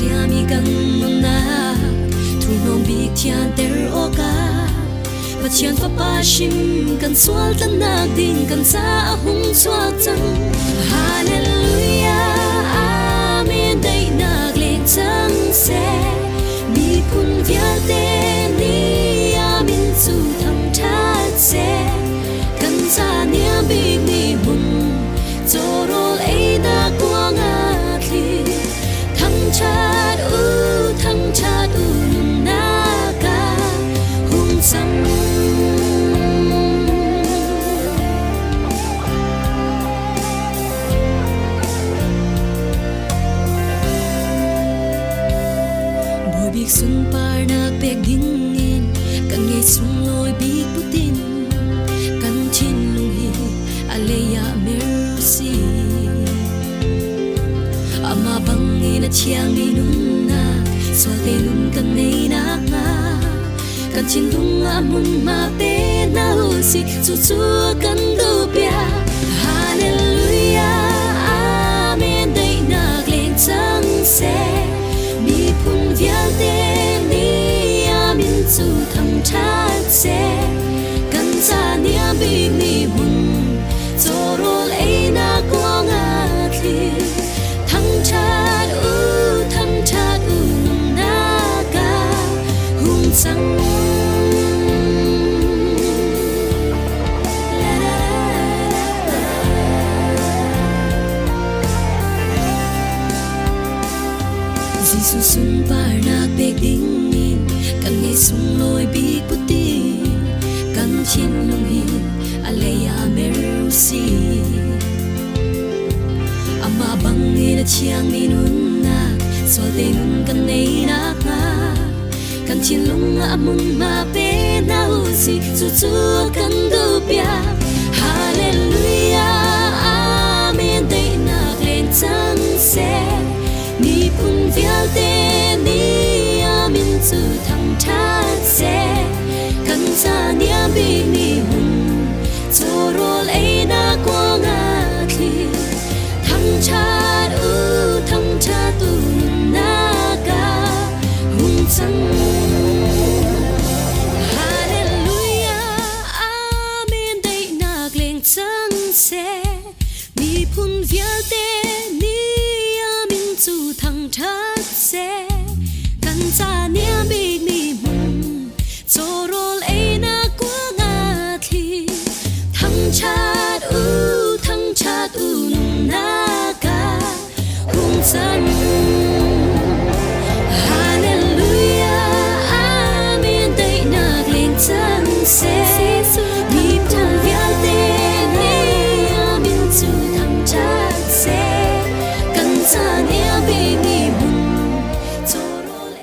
mi gan na thu nom bi thian ter oka và chian fa pa shim kan swal tan nak din kan sa hung swak chang hallelujah amen dei nak le chang se mi phun vial te ni amin chu tham tha se kan sa nia bi mi mun zorol ei na kwang a thi thăng chát u na ka hung sam boy big sun par na pek ding in kan nge sung loi big putin kan chin lung hi aleya mercy ama bangin at siyang minun na swate nun kan nay na nga kan chintung amun mape na usi susu kan dupya hallelujah amen day nagling chang se mi phun vial te ni amin chu tham chat se kan sa nia bi mi mun zorol ei na kwang a thi thăng chát u na ka hung sang Jesus sun par na pek ding in kan nge sung loi bi puti kan chin lung hi aleya mercy ama bangin at siyang minun na swate nun kan nay na nga kan chin lung amung mape na usi susu kan dupya hallelujah amen day naglen chang se mi phun vial te ni amin chu tham chat se kan sa nia bi mi hun zorol ei na kwang a thi thăng chát u na ka hung sang hallelujah amen day naglen chang se mi phun vial te ni amin chu thăng tha